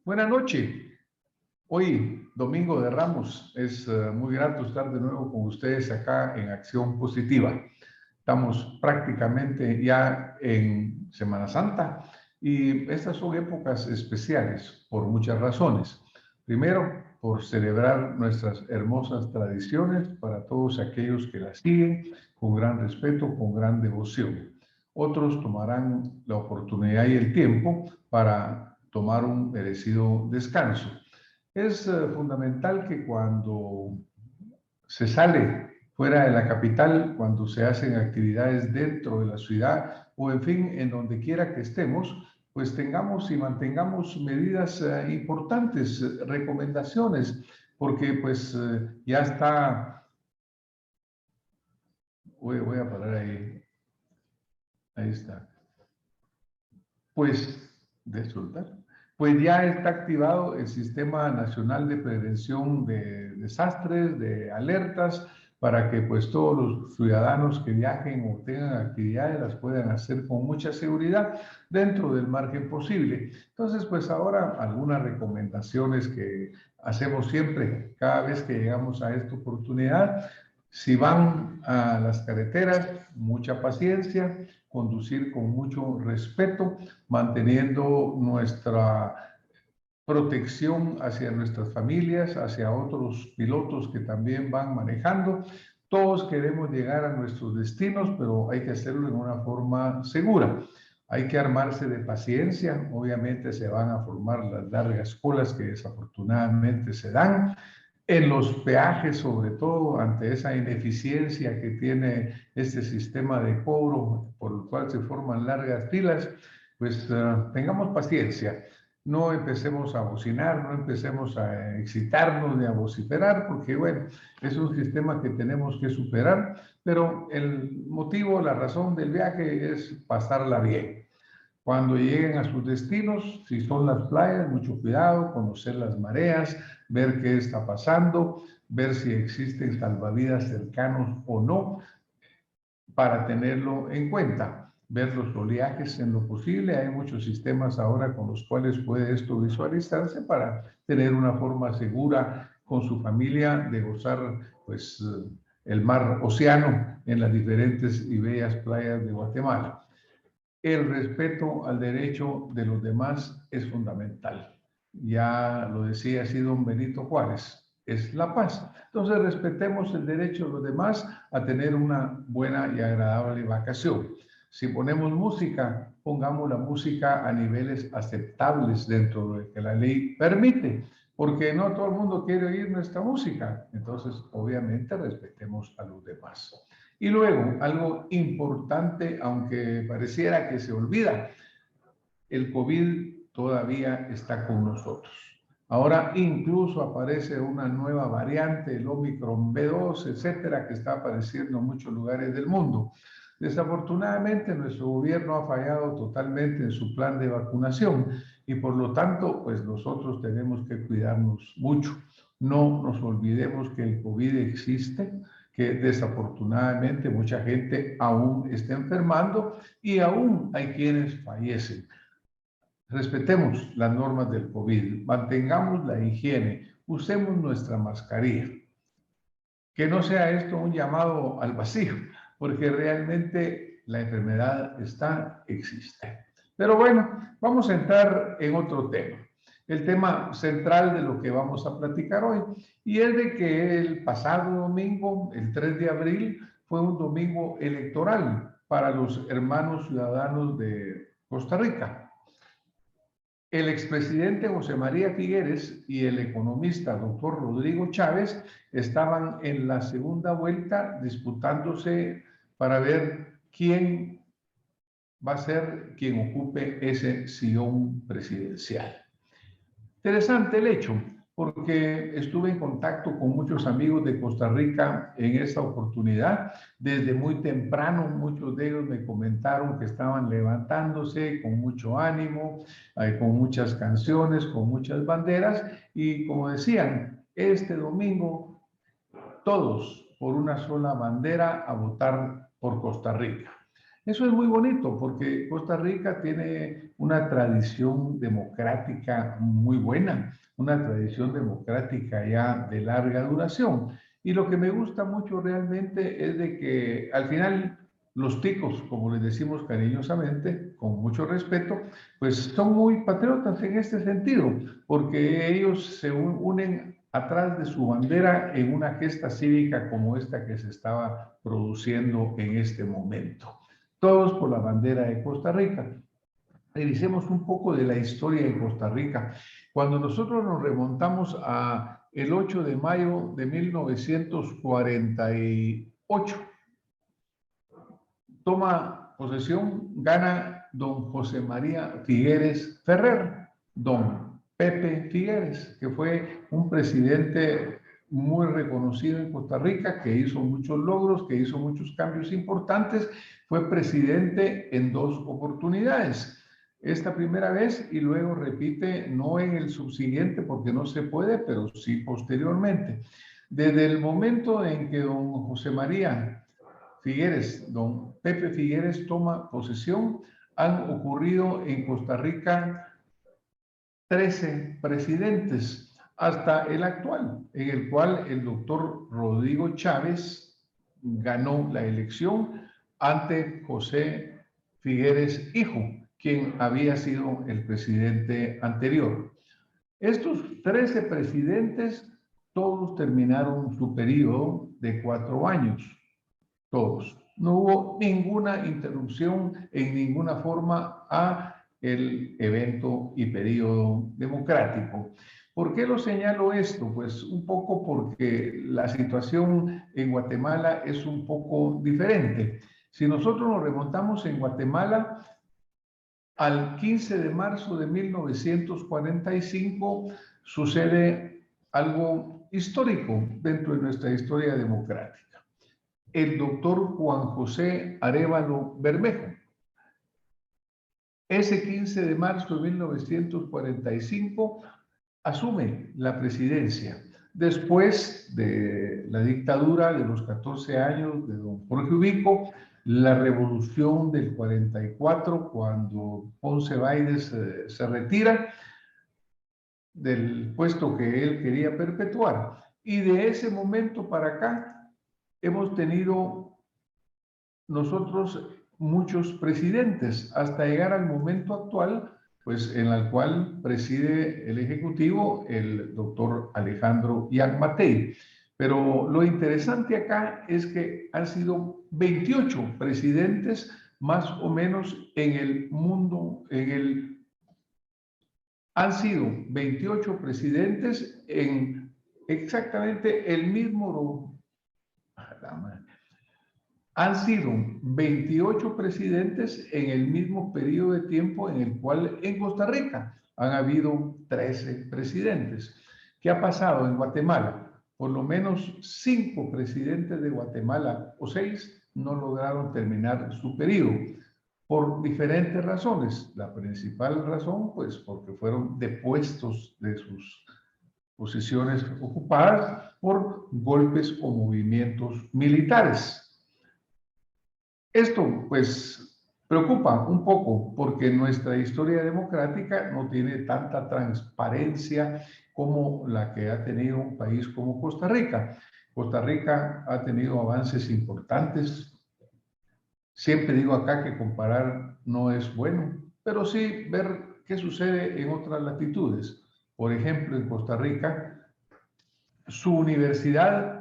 Buenas noches. Hoy, Domingo de Ramos, es muy grato estar de nuevo con ustedes acá en Acción Positiva. Estamos prácticamente ya en Semana Santa y estas son épocas especiales por muchas razones. Primero, por celebrar nuestras hermosas tradiciones para todos aquellos que las siguen con gran respeto, con gran devoción. Otros tomarán la oportunidad y el tiempo para tomar un merecido descanso. Es fundamental que cuando se sale fuera de la capital, cuando se hacen actividades dentro de la ciudad o en fin, en donde quiera que estemos, pues tengamos y mantengamos medidas importantes, recomendaciones, porque pues ya está, voy a parar ahí está. Pues, de soltar. Pues ya está activado el Sistema Nacional de Prevención de Desastres, de alertas, para que pues todos los ciudadanos que viajen o tengan actividades las puedan hacer con mucha seguridad dentro del margen posible. Entonces, pues ahora algunas recomendaciones que hacemos siempre cada vez que llegamos a esta oportunidad. Si van a las carreteras, mucha paciencia, conducir con mucho respeto, manteniendo nuestra protección hacia nuestras familias, hacia otros pilotos que también van manejando. Todos queremos llegar a nuestros destinos, pero hay que hacerlo en una forma segura. Hay que armarse de paciencia. Obviamente se van a formar las largas colas que desafortunadamente se dan. En los peajes, sobre todo, ante esa ineficiencia que tiene este sistema de cobro, por el cual se forman largas filas, pues tengamos paciencia. No empecemos a bocinar, no empecemos a excitarnos ni a vociferar, porque bueno, es un sistema que tenemos que superar, pero el motivo, la razón del viaje es pasarla bien. Cuando lleguen a sus destinos, si son las playas, mucho cuidado, conocer las mareas, ver qué está pasando, ver si existen salvavidas cercanos o no, para tenerlo en cuenta. Ver los oleajes en lo posible. Hay muchos sistemas ahora con los cuales puede esto visualizarse para tener una forma segura con su familia de gozar pues el mar océano en las diferentes y bellas playas de Guatemala. El respeto al derecho de los demás es fundamental. Ya lo decía así don Benito Juárez, es la paz. Entonces respetemos el derecho de los demás a tener una buena y agradable vacación. Si ponemos música, pongamos la música a niveles aceptables dentro de lo que la ley permite, porque no todo el mundo quiere oír nuestra música. Entonces, obviamente, respetemos a los demás. Y luego, algo importante, aunque pareciera que se olvida, el COVID todavía está con nosotros. Ahora incluso aparece una nueva variante, el Omicron B2, etcétera, que está apareciendo en muchos lugares del mundo. Desafortunadamente, nuestro gobierno ha fallado totalmente en su plan de vacunación y por lo tanto, pues nosotros tenemos que cuidarnos mucho. No nos olvidemos que el COVID existe, que desafortunadamente mucha gente aún está enfermando y aún hay quienes fallecen. Respetemos las normas del COVID, mantengamos la higiene, usemos nuestra mascarilla. Que no sea esto un llamado al vacío, porque realmente la enfermedad existe. Pero bueno, vamos a entrar en otro tema. El tema central de lo que vamos a platicar hoy, y es de que el pasado domingo, el 3 de abril, fue un domingo electoral para los hermanos ciudadanos de Costa Rica. El expresidente José María Figueres y el economista doctor Rodrigo Chávez estaban en la segunda vuelta disputándose para ver quién va a ser quien ocupe ese sillón presidencial. Interesante el hecho, porque estuve en contacto con muchos amigos de Costa Rica en esta oportunidad. Desde muy temprano, muchos de ellos me comentaron que estaban levantándose con mucho ánimo, con muchas canciones, con muchas banderas, y como decían, este domingo todos por una sola bandera a votar por Costa Rica. Eso es muy bonito porque Costa Rica tiene una tradición democrática muy buena, una tradición democrática ya de larga duración. Y lo que me gusta mucho realmente es de que al final los ticos, como les decimos cariñosamente, con mucho respeto, pues son muy patriotas en este sentido, porque ellos se unen atrás de su bandera en una gesta cívica como esta que se estaba produciendo en este momento. Todos por la bandera de Costa Rica. Revisemos un poco de la historia de Costa Rica. Cuando nosotros nos remontamos a el 8 de mayo de 1948, toma posesión, gana don José María Figueres Ferrer, don Pepe Figueres, que fue un presidente muy reconocido en Costa Rica, que hizo muchos logros, que hizo muchos cambios importantes, fue presidente en 2 oportunidades. Esta primera vez y luego repite, no en el subsiguiente porque no se puede, pero sí posteriormente. Desde el momento en que don José María Figueres, don Pepe Figueres toma posesión, han ocurrido en Costa Rica 13 presidentes hasta el actual, en el cual el doctor Rodrigo Chávez ganó la elección ante José Figueres Hijo, quien había sido el presidente anterior. Estos 13 presidentes, todos terminaron su periodo de 4 años. Todos. No hubo ninguna interrupción en ninguna forma a el evento y periodo democrático. ¿Por qué lo señalo esto? Pues un poco porque la situación en Guatemala es un poco diferente. Si nosotros nos remontamos en Guatemala al 15 de marzo de 1945, sucede algo histórico dentro de nuestra historia democrática. El doctor Juan José Arévalo Bermejo. Ese 15 de marzo de 1945 asume la presidencia después de la dictadura de los 14 años de don Jorge Ubico, la revolución del 44, cuando Ponce Baides se retira del puesto que él quería perpetuar. Y de ese momento para acá hemos tenido nosotros muchos presidentes hasta llegar al momento actual, pues en el cual preside el Ejecutivo el doctor Alejandro Yamatei. Pero lo interesante acá es que han sido 28 presidentes más o menos en el mundo, han sido 28 presidentes en exactamente el mismo, han sido 28 presidentes en el mismo periodo de tiempo en el cual en Costa Rica han habido 13 presidentes. ¿Qué ha pasado en Guatemala? Por lo menos 5 presidentes de Guatemala o 6 no lograron terminar su periodo por diferentes razones. La principal razón, pues porque fueron depuestos de sus posiciones ocupadas por golpes o movimientos militares. Esto, pues, preocupa un poco porque nuestra historia democrática no tiene tanta transparencia como la que ha tenido un país como Costa Rica. Costa Rica ha tenido avances importantes. Siempre digo acá que comparar no es bueno, pero sí ver qué sucede en otras latitudes. Por ejemplo, en Costa Rica, su universidad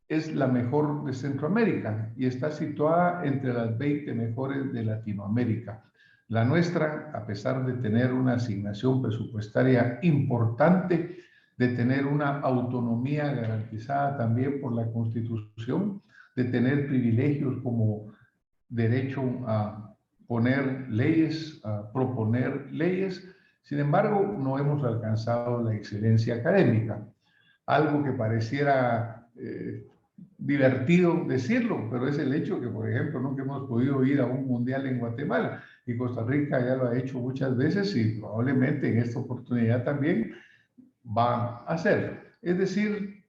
es la mejor de Centroamérica y está situada entre las 20 mejores de Latinoamérica. La nuestra, a pesar de tener una asignación presupuestaria importante, de tener una autonomía garantizada también por la Constitución, de tener privilegios como derecho a poner leyes, a proponer leyes, sin embargo, no hemos alcanzado la excelencia académica. Algo que pareciera divertido decirlo, pero es el hecho que, por ejemplo, nunca hemos podido ir a un mundial en Guatemala y Costa Rica ya lo ha hecho muchas veces y probablemente en esta oportunidad también va a hacerlo. Es decir,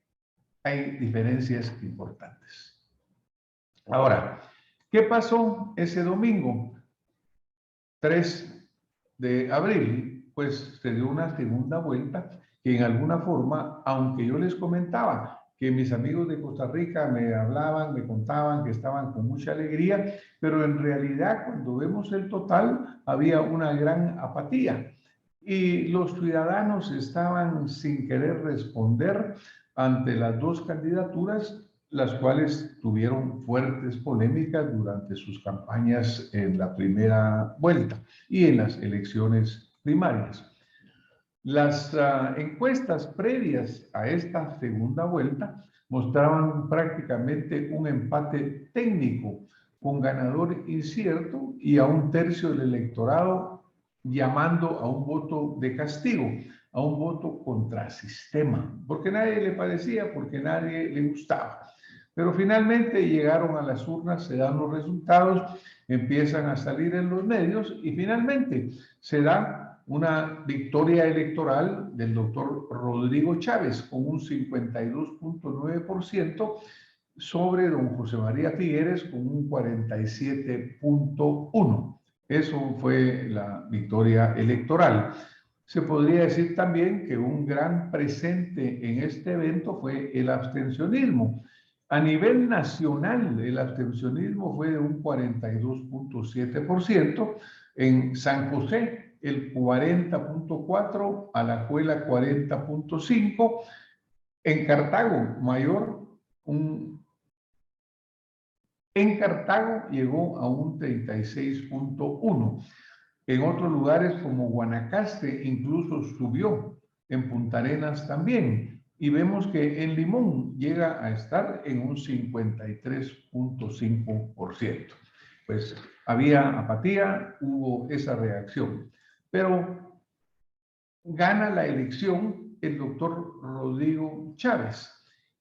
hay diferencias importantes. Ahora, ¿Qué pasó ese domingo, 3 de abril? Pues se dio una segunda vuelta que en alguna forma, aunque yo les comentaba que mis amigos de Costa Rica me hablaban, me contaban que estaban con mucha alegría, pero en realidad cuando vemos el total había una gran apatía y los ciudadanos estaban sin querer responder ante las dos candidaturas, las cuales tuvieron fuertes polémicas durante sus campañas en la primera vuelta y en las elecciones primarias. Las encuestas previas a esta segunda vuelta mostraban prácticamente un empate técnico con ganador incierto y a un tercio del electorado llamando a un voto de castigo, a un voto contra sistema, porque nadie le parecía, porque nadie le gustaba. Pero finalmente llegaron a las urnas, se dan los resultados, empiezan a salir en los medios y finalmente se da una victoria electoral del doctor Rodrigo Chávez con un 52.9% sobre don José María Figueres con un 47.1%. Eso fue la victoria electoral. Se podría decir también que un gran presente en este evento fue el abstencionismo. A nivel nacional, el abstencionismo fue de un 42.7%, en San José el 40.4%, Alajuela 40.5%, en Cartago Mayor en Cartago llegó a un 36.1%. En otros lugares como Guanacaste incluso subió, en Punta Arenas también. Y vemos que en Limón llega a estar en un 53.5%. Pues había apatía, hubo esa reacción. Pero gana la elección el doctor Rodrigo Chávez,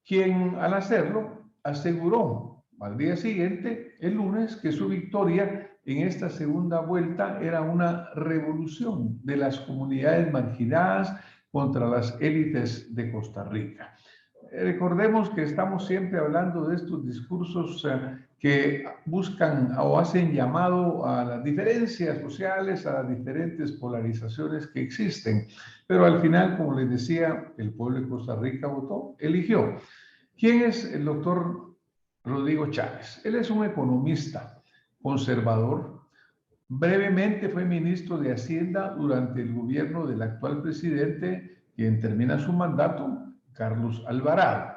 quien al hacerlo aseguró al día siguiente, el lunes, que su victoria en esta segunda vuelta era una revolución de las comunidades marginadas contra las élites de Costa Rica. Recordemos que estamos siempre hablando de estos discursos que buscan o hacen llamado a las diferencias sociales, a las diferentes polarizaciones que existen. Pero al final, como les decía, el pueblo de Costa Rica votó, eligió. ¿Quién es el doctor Rodrigo Chávez? Él es un economista conservador. Brevemente fue ministro de Hacienda durante el gobierno del actual presidente, quien termina su mandato, Carlos Alvarado.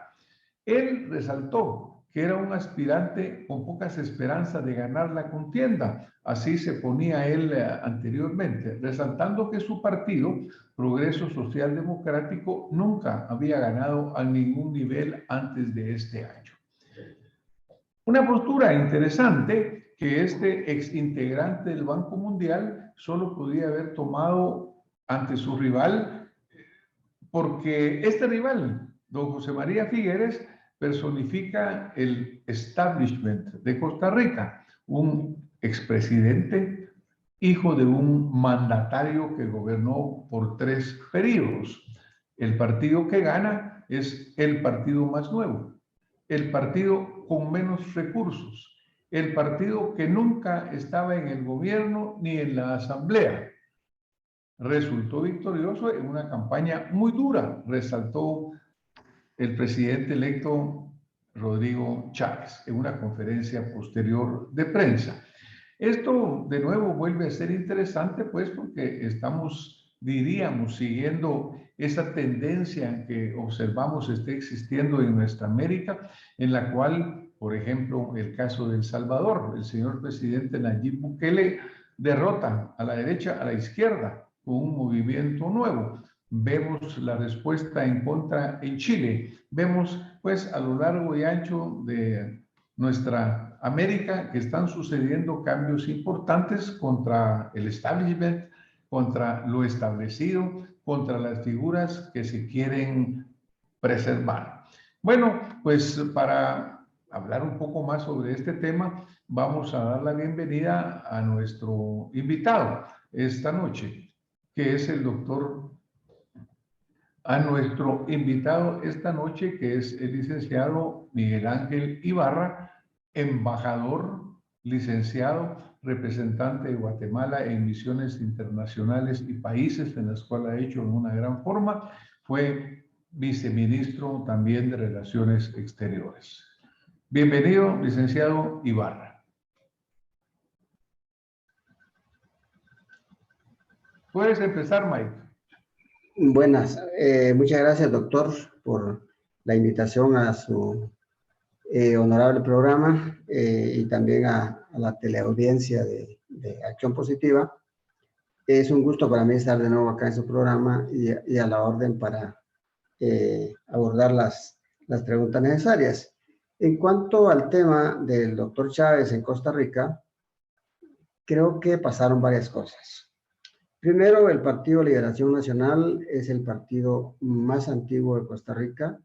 Él resaltó que era un aspirante con pocas esperanzas de ganar la contienda, así se ponía él anteriormente, resaltando que su partido, Progreso Social Democrático, nunca había ganado a ningún nivel antes de este año. Una postura interesante que este exintegrante del Banco Mundial solo podía haber tomado ante su rival, porque este rival, don José María Figueres, personifica el establishment de Costa Rica, un expresidente, hijo de un mandatario que gobernó por 3 periodos. El partido que gana es el partido más nuevo, el partido con menos recursos, el partido que nunca estaba en el gobierno ni en la asamblea. Resultó victorioso en una campaña muy dura, resaltó el presidente electo Rodrigo Chávez en una conferencia posterior de prensa. Esto de nuevo vuelve a ser interesante, pues, porque estamos, diríamos, siguiendo esa tendencia que observamos está existiendo en nuestra América, en la cual, por ejemplo, el caso de El Salvador, el señor presidente Nayib Bukele derrota a la derecha, a la izquierda, con un movimiento nuevo. Vemos la respuesta en contra en Chile. Vemos, pues, a lo largo y ancho de nuestra América que están sucediendo cambios importantes contra el establishment, contra lo establecido, contra las figuras que se quieren preservar. Bueno, pues para hablar un poco más sobre este tema, vamos a dar la bienvenida a nuestro invitado esta noche, que es el doctor, a nuestro invitado esta noche, que es el licenciado Miguel Ángel Ibarra, embajador licenciado, representante de Guatemala en misiones internacionales y países en las cuales ha hecho en una gran forma. Fue viceministro también de Relaciones Exteriores. Bienvenido, licenciado Ibarra. Puedes empezar, Mike. Buenas, muchas gracias, doctor, por la invitación a su honorable programa y también a la teleaudiencia de Acción Positiva. Es un gusto para mí estar de nuevo acá en su programa y a la orden para abordar las preguntas necesarias. En cuanto al tema del doctor Chávez en Costa Rica, creo que pasaron varias cosas. Primero, el Partido Liberación Nacional es el partido más antiguo de Costa Rica.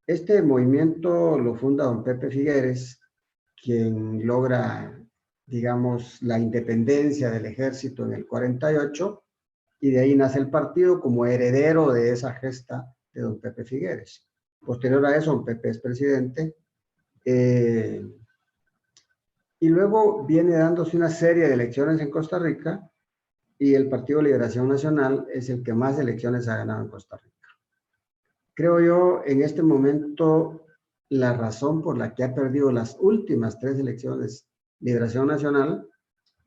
Este movimiento lo funda don Pepe Figueres, quien logra, digamos, la independencia del ejército en el 48, y de ahí nace el partido como heredero de esa gesta de don Pepe Figueres. Posterior a eso, don Pepe es presidente. Y luego viene dándose una serie de elecciones en Costa Rica, y el Partido Liberación Nacional es el que más elecciones ha ganado en Costa Rica. Creo yo, en este momento, la razón por la que ha perdido las últimas 3 elecciones Liberación Nacional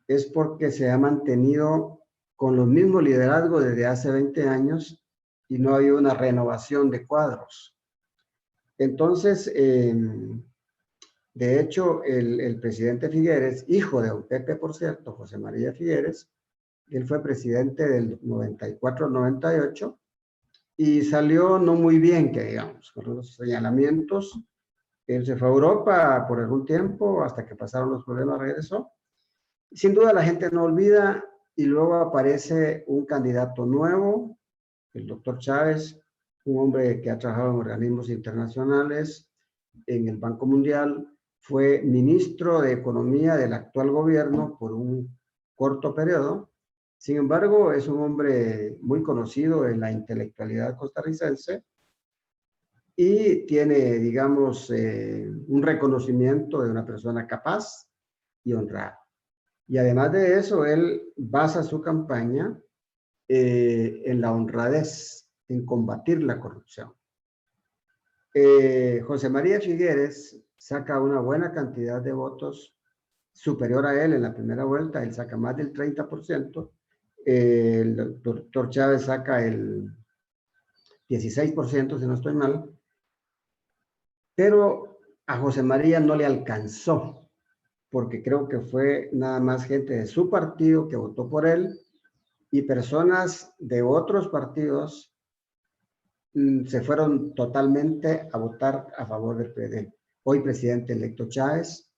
es porque se ha mantenido con los mismos liderazgos desde hace 20 años y no ha habido una renovación de cuadros. Entonces, de hecho, el presidente Figueres, hijo de don Pepe, por cierto, José María Figueres, él fue presidente del 94-98 y salió no muy bien, que digamos, con los señalamientos. Él se fue a Europa por algún tiempo, hasta que pasaron los problemas, regresó. Sin duda la gente no olvida, y luego aparece un candidato nuevo, el doctor Chávez, un hombre que ha trabajado en organismos internacionales, en el Banco Mundial, fue ministro de Economía del actual gobierno por un corto periodo. Sin embargo, es un hombre muy conocido en la intelectualidad costarricense y tiene, digamos, un reconocimiento de una persona capaz y honrada. Y además de eso, él basa su campaña en la honradez, en combatir la corrupción. José María Figueres saca una buena cantidad de votos, superior a él en la primera vuelta. Él saca más del 30%. El doctor Chávez saca el 16%, si no estoy mal, pero a José María no le alcanzó, porque creo que fue nada más gente de su partido que votó por él, y personas de otros partidos se fueron totalmente a votar a favor del hoy presidente electo Chávez.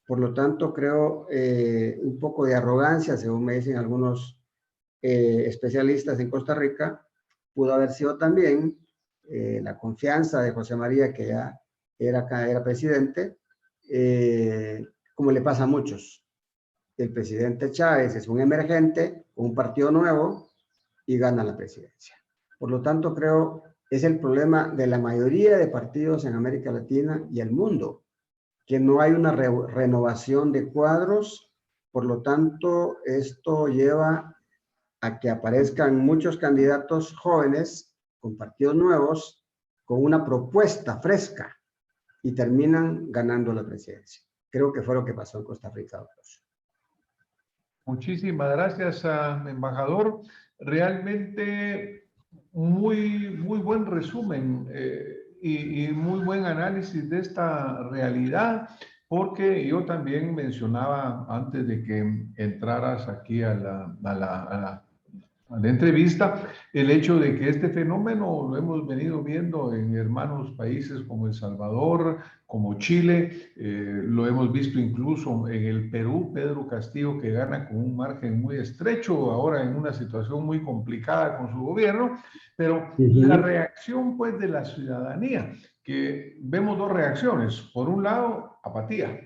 Por lo tanto, creo un poco de arrogancia, según me dicen algunos especialistas en Costa Rica, pudo haber sido también la confianza de José María, que ya era presidente, como le pasa a muchos. El presidente Chávez es un emergente, un partido nuevo, y gana la presidencia. Por lo tanto, creo es el problema de la mayoría de partidos en América Latina y el mundo, que no hay una renovación de cuadros. Por lo tanto, esto lleva a que aparezcan muchos candidatos jóvenes con partidos nuevos, con una propuesta fresca, y terminan ganando la presidencia. Creo que fue lo que pasó en Costa Rica, doctor. Muchísimas gracias, embajador. Realmente muy buen resumen y muy buen análisis de esta realidad, porque yo también mencionaba antes de que entraras aquí a la entrevista, el hecho de que este fenómeno lo hemos venido viendo en hermanos países como El Salvador, como Chile, lo hemos visto incluso en el Perú, Pedro Castillo, que gana con un margen muy estrecho, ahora en una situación muy complicada con su gobierno, pero la reacción pues de la ciudadanía, que vemos 2 reacciones. Por un lado, apatía,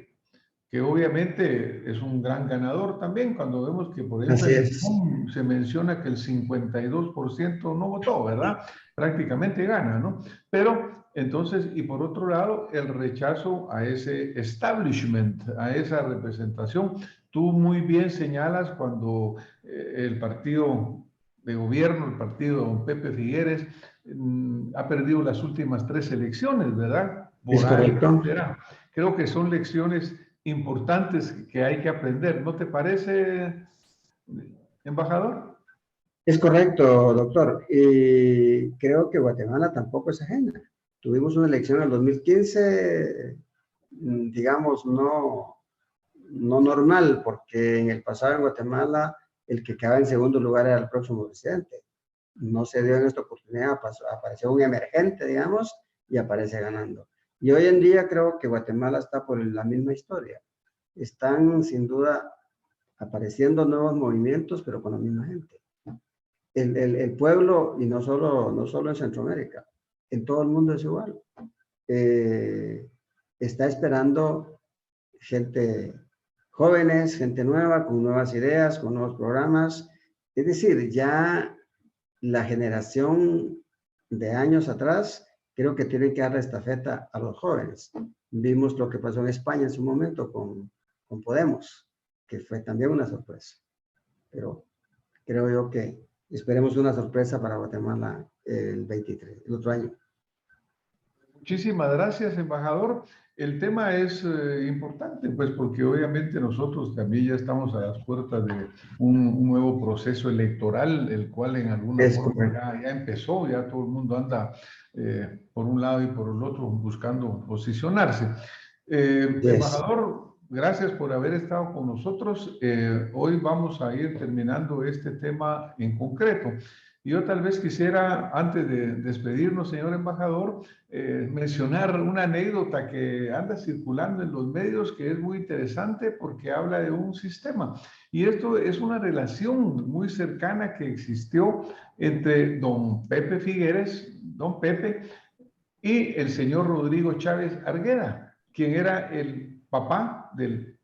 que obviamente es un gran ganador también, cuando vemos que por esta Así es. elección se menciona que el 52% no votó, ¿verdad? Prácticamente gana, ¿no? Pero entonces, y por otro lado, el rechazo a ese establishment, a esa representación. Tú muy bien señalas cuando el partido de gobierno, el partido de don Pepe Figueres, ha perdido las últimas 3 elecciones, ¿verdad? Es Por años, correcto. será. Creo que son lecciones importantes que hay que aprender. ¿No te parece, embajador? Es correcto, doctor. Y creo que Guatemala tampoco es ajena. Tuvimos una elección en el 2015, digamos, no normal, porque en el pasado en Guatemala el que quedaba en segundo lugar era el próximo presidente. No se dio en esta oportunidad, apareció un emergente, digamos, y aparece ganando. Y hoy en día creo que Guatemala está por la misma historia. Están sin duda apareciendo nuevos movimientos, pero con la misma gente. El pueblo, y no solo en Centroamérica, en todo el mundo es igual. Está esperando gente jóvenes, gente nueva, con nuevas ideas, con nuevos programas. Es decir, ya la generación de años atrás creo que tiene que dar la estafeta a los jóvenes. Vimos lo que pasó en España en su momento con Podemos, que fue también una sorpresa. Pero creo yo que esperemos una sorpresa para Guatemala el 23, el otro año. Muchísimas gracias, embajador. El tema es importante, pues porque obviamente nosotros también ya estamos a las puertas de un nuevo proceso electoral, el cual en alguna Es forma correcto. ya empezó, ya todo el mundo anda por un lado y por el otro buscando posicionarse. Yes. Embajador, gracias por haber estado con nosotros. Hoy vamos a ir terminando este tema en concreto. Yo tal vez quisiera, antes de despedirnos, señor embajador, mencionar una anécdota que anda circulando en los medios que es muy interesante porque habla de un sistema. Y esto es una relación muy cercana que existió entre don Pepe Figueres, don Pepe, y el señor Rodrigo Chávez Argueda, quien era el papá del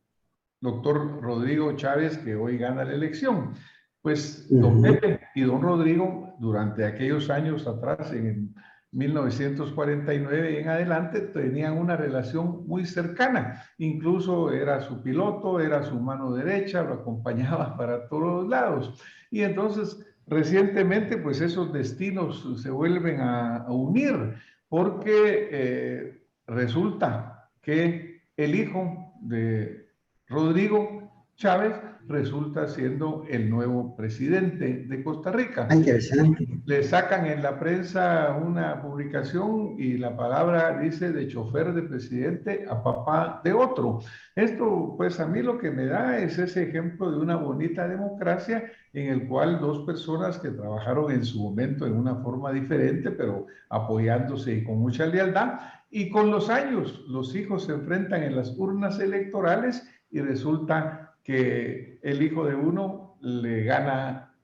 doctor Rodrigo Chávez, que hoy gana la elección. Pues don Pepe y don Rodrigo, durante aquellos años atrás, en 1949 y en adelante, tenían una relación muy cercana. Incluso era su piloto, era su mano derecha, lo acompañaba para todos lados. Y entonces, recientemente, pues esos destinos se vuelven a unir, porque resulta que el hijo de Rodrigo Chávez resulta siendo el nuevo presidente de Costa Rica. Ah, interesante. Le sacan en la prensa una publicación y la palabra dice de chofer de presidente a papá de otro. Esto, pues a mí lo que me da es ese ejemplo de una bonita democracia en el cual dos personas que trabajaron en su momento en una forma diferente, pero apoyándose y con mucha lealtad, y con los años los hijos se enfrentan en las urnas electorales y resulta que el hijo de uno le gana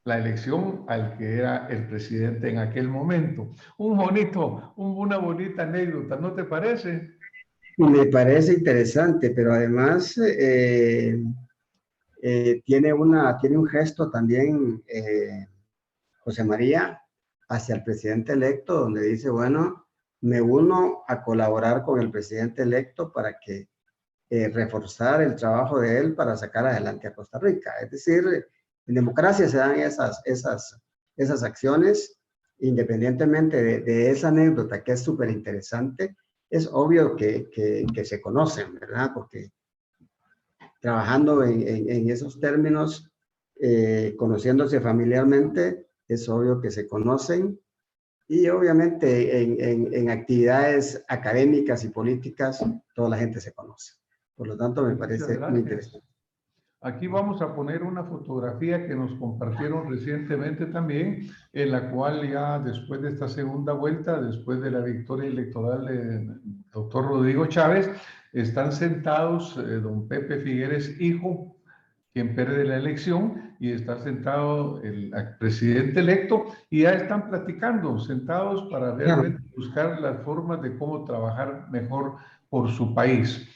la elección al que era el presidente en aquel momento. Una bonita anécdota, ¿no te parece? Me parece interesante, pero además tiene un gesto también, José María, hacia el presidente electo, donde dice, bueno, me uno a colaborar con el presidente electo para que reforzar el trabajo de él para sacar adelante a Costa Rica. Es decir, en democracia se dan esas acciones, independientemente de esa anécdota que es súper interesante. Es obvio que se conocen, ¿verdad? Porque trabajando en esos términos, conociéndose familiarmente, es obvio que se conocen y obviamente en actividades académicas y políticas, toda la gente se conoce. Por lo tanto, me Muchas parece muy gracias. interesante. Aquí vamos a poner una fotografía que nos compartieron recientemente también, en la cual ya después de esta segunda vuelta, después de la victoria electoral del doctor Rodrigo Chávez, están sentados don Pepe Figueres, hijo, quien pierde la elección, y está sentado el presidente electo, y ya están platicando, sentados para Claro. realmente buscar las formas de cómo trabajar mejor por su país.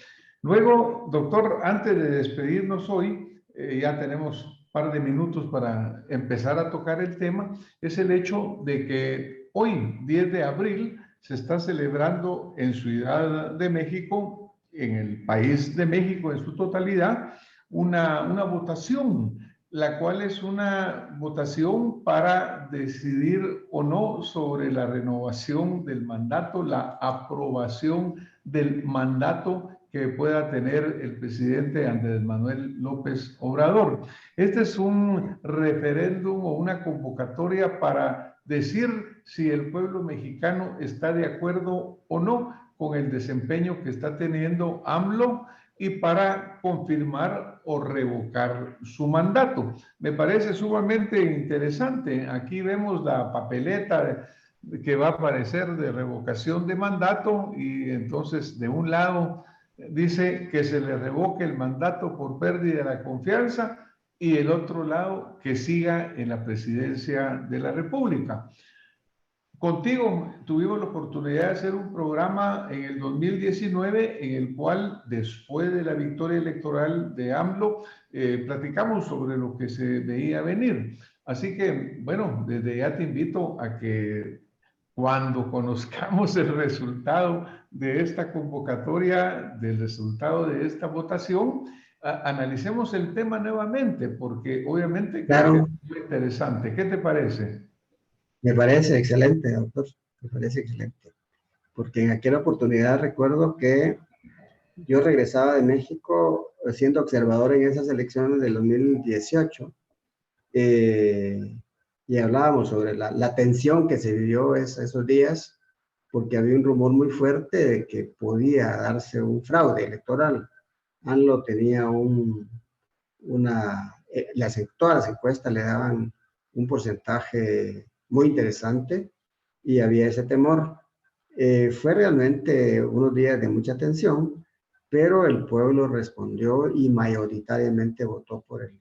Luego, doctor, antes de despedirnos hoy, ya tenemos un par de minutos para empezar a tocar el tema, es el hecho de que hoy, 10 de abril, se está celebrando en Ciudad de México, en el país de México en su totalidad, una votación, la cual es una votación para decidir o no sobre la renovación del mandato, la aprobación del mandato que pueda tener el presidente Andrés Manuel López Obrador. Este es un referéndum o una convocatoria para decir si el pueblo mexicano está de acuerdo o no con el desempeño que está teniendo AMLO y para confirmar o revocar su mandato. Me parece sumamente interesante. Aquí vemos la papeleta que va a aparecer de revocación de mandato y entonces de un lado dice que se le revoque el mandato por pérdida de la confianza y el otro lado que siga en la presidencia de la República. Contigo tuvimos la oportunidad de hacer un programa en el 2019 en el cual después de la victoria electoral de AMLO platicamos sobre lo que se veía venir. Así que, bueno, desde ya te invito a que cuando conozcamos el resultado de esta convocatoria, del resultado de esta votación, analicemos el tema nuevamente, porque obviamente creo que es Claro, muy interesante. ¿Qué te parece? me parece excelente, doctor. Me parece excelente. Porque en aquella oportunidad recuerdo que yo regresaba de México siendo observador en esas elecciones del 2018 y hablábamos sobre la tensión que se vivió esos días porque había un rumor muy fuerte de que podía darse un fraude electoral. ANLO tenía todas las encuestas le daban un porcentaje muy interesante y había ese temor. Fue realmente unos días de mucha tensión, pero el pueblo respondió y mayoritariamente votó por el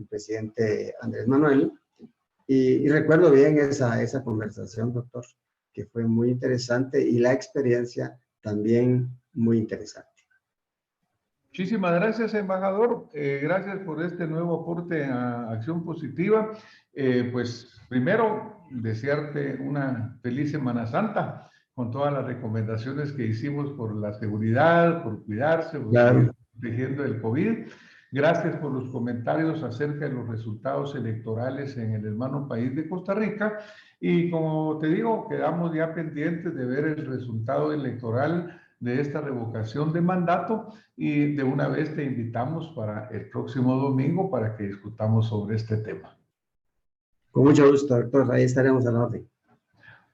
presidente Andrés Manuel. Y recuerdo bien esa conversación, doctor, que fue muy interesante y la experiencia también muy interesante. Muchísimas gracias, embajador. Gracias por este nuevo aporte a Acción Positiva. Pues primero, desearte una feliz Semana Santa con todas las recomendaciones que hicimos por la seguridad, por cuidarse, por seguir Claro. protegiendo el COVID. Gracias por los comentarios acerca de los resultados electorales en el hermano país de Costa Rica. Y como te digo, quedamos ya pendientes de ver el resultado electoral de esta revocación de mandato y de una vez te invitamos para el próximo domingo para que discutamos sobre este tema. Con mucho gusto, doctor. Ahí estaremos a la orden.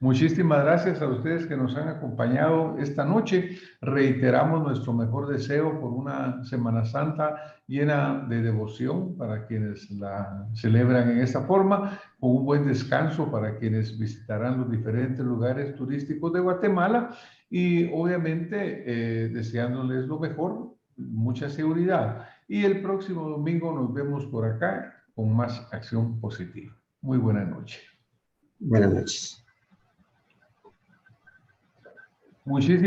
Muchísimas gracias a ustedes que nos han acompañado esta noche. Reiteramos nuestro mejor deseo por una Semana Santa llena de devoción para quienes la celebran en esta forma, con un buen descanso para quienes visitarán los diferentes lugares turísticos de Guatemala y obviamente deseándoles lo mejor, mucha seguridad. Y el próximo domingo nos vemos por acá con más acción positiva. Muy buena noche. Buenas noches. Muchísimas